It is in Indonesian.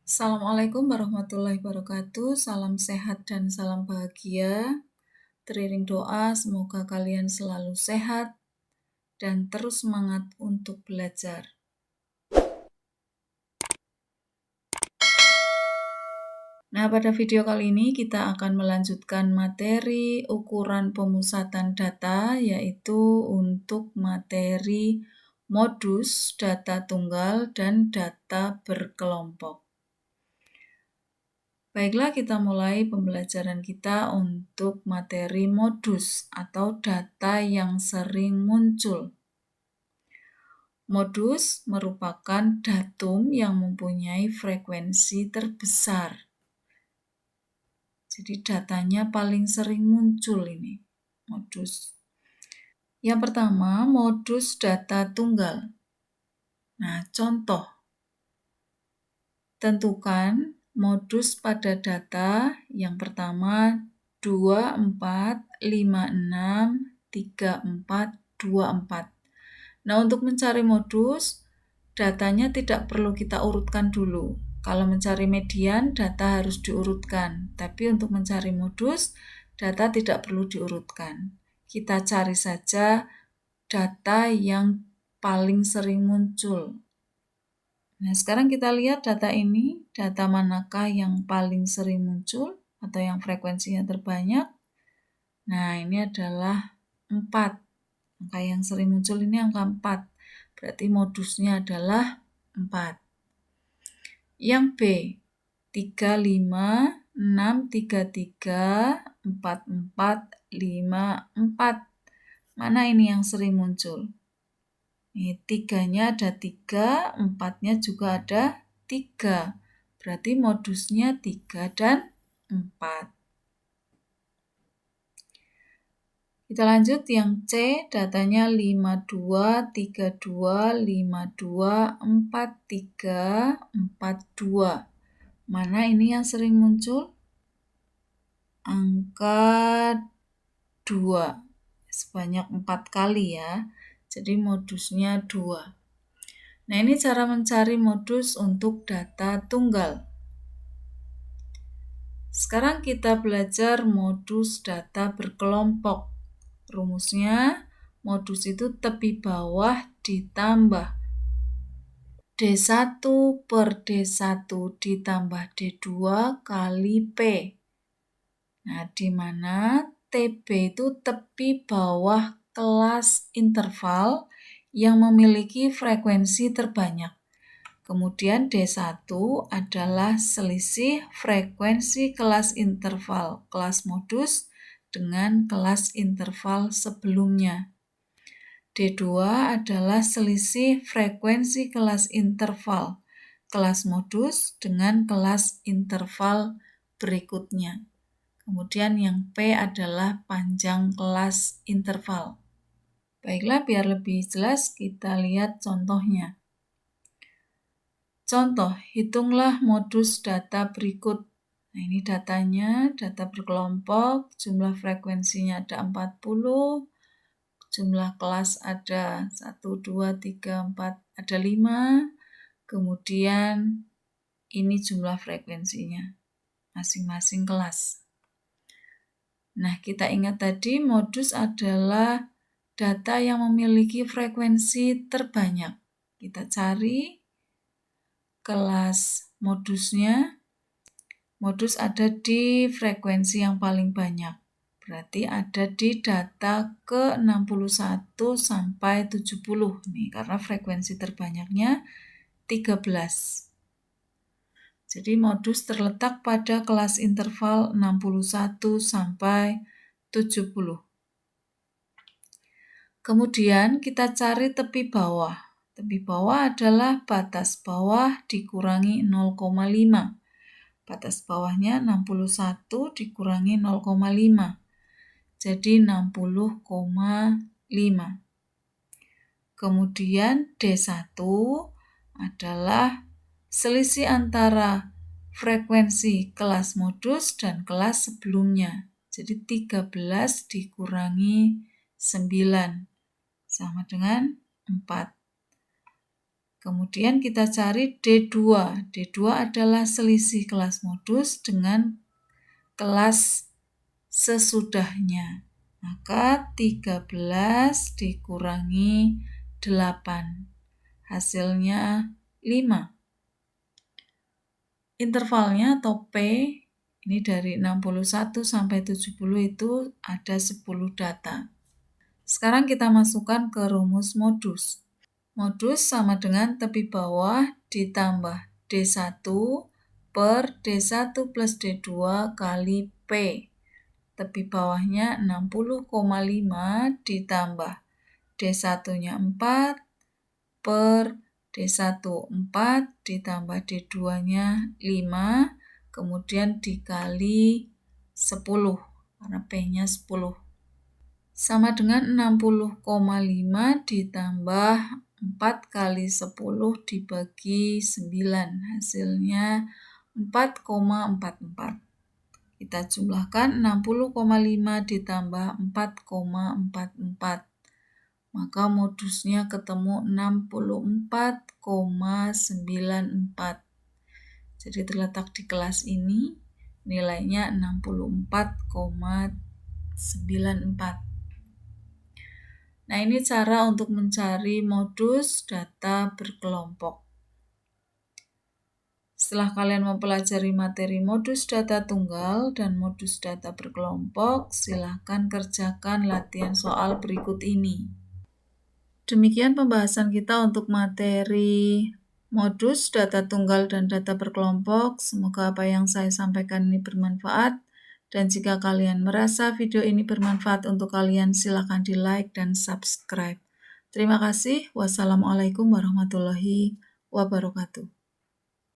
Assalamualaikum warahmatullahi wabarakatuh. Salam sehat dan salam bahagia. Teriring doa, semoga kalian selalu sehat dan terus semangat untuk belajar. Nah, pada video kali ini kita akan melanjutkan materi ukuran pemusatan data, yaitu untuk materi modus, data tunggal, dan data berkelompok. Baiklah, kita mulai pembelajaran kita untuk materi modus atau data yang sering muncul. Modus merupakan datum yang mempunyai frekuensi terbesar. Jadi datanya paling sering muncul ini, modus. Yang pertama, modus data tunggal. Nah, contoh. Tentukan modus pada data yang pertama 24563424. Nah, untuk mencari modus, datanya tidak perlu kita urutkan dulu. Kalau mencari median, data harus diurutkan. Tapi untuk mencari modus, data tidak perlu diurutkan. Kita cari saja data yang paling sering muncul. Nah, sekarang kita lihat data ini, data manakah yang paling sering muncul atau yang frekuensinya terbanyak. Nah, ini adalah 4. Angka yang sering muncul ini angka 4. Berarti modusnya adalah 4. Yang B, 3566334454. Mana ini yang sering muncul? Ini 3-nya ada 3, 4-nya juga ada 3. Berarti modusnya 3 dan 4. Kita lanjut yang C, datanya 5232524342. Mana ini yang sering muncul? Angka 2. Sebanyak 4 kali ya. Jadi modusnya 2. Nah, ini cara mencari modus untuk data tunggal. Sekarang kita belajar modus data berkelompok. Rumusnya, modus itu tepi bawah ditambah D1 per D1 ditambah D2 kali P. Nah, di mana TB itu tepi bawah kelas interval yang memiliki frekuensi terbanyak. Kemudian D1 adalah selisih frekuensi kelas interval kelas modus dengan kelas interval sebelumnya. D2 adalah selisih frekuensi kelas interval kelas modus dengan kelas interval berikutnya. Kemudian yang P adalah panjang kelas interval. Baiklah, biar lebih jelas kita lihat contohnya. Contoh, hitunglah modus data berikut. Nah, ini datanya, data berkelompok, jumlah frekuensinya ada 40, jumlah kelas ada 1, 2, 3, 4, ada 5, kemudian ini jumlah frekuensinya, masing-masing kelas. Nah, kita ingat tadi modus adalah data yang memiliki frekuensi terbanyak. Kita cari kelas modusnya. Modus ada di frekuensi yang paling banyak. Berarti ada di data ke-61 sampai 70 nih, karena frekuensi terbanyaknya 13. Jadi modus terletak pada kelas interval 61 sampai 70. Kemudian kita cari tepi bawah. Tepi bawah adalah batas bawah dikurangi 0,5. Batas bawahnya 61 dikurangi 0,5. Jadi 60,5. Kemudian D1 adalah selisih antara frekuensi kelas modus dan kelas sebelumnya. Jadi 13 dikurangi 9 sama dengan 4. Kemudian kita cari D2. D2 adalah selisih kelas modus dengan kelas sesudahnya. Maka 13 dikurangi 8. Hasilnya 5. Intervalnya atau P ini dari 61 sampai 70 itu ada 10 data. Sekarang kita masukkan ke rumus modus. Modus sama dengan tepi bawah ditambah D1 per D1 plus D2 kali P. Tepi bawahnya 60,5 ditambah D1-nya 4 per D1 4 ditambah D2-nya 5, kemudian dikali 10, karena P-nya 10. Sama dengan 60,5 ditambah 4 kali 10 dibagi 9, hasilnya 4,44. Kita jumlahkan 60,5 ditambah 4,44. Maka modusnya ketemu 64,94. Jadi terletak di kelas ini, nilainya 64,94. Nah, ini cara untuk mencari modus data berkelompok. Setelah kalian mempelajari materi modus data tunggal dan modus data berkelompok, silahkan kerjakan latihan soal berikut ini. Demikian pembahasan kita untuk materi modus data tunggal dan data berkelompok. Semoga apa yang saya sampaikan ini bermanfaat. Dan jika kalian merasa video ini bermanfaat untuk kalian, silakan di-like dan subscribe. Terima kasih. Wassalamualaikum warahmatullahi wabarakatuh.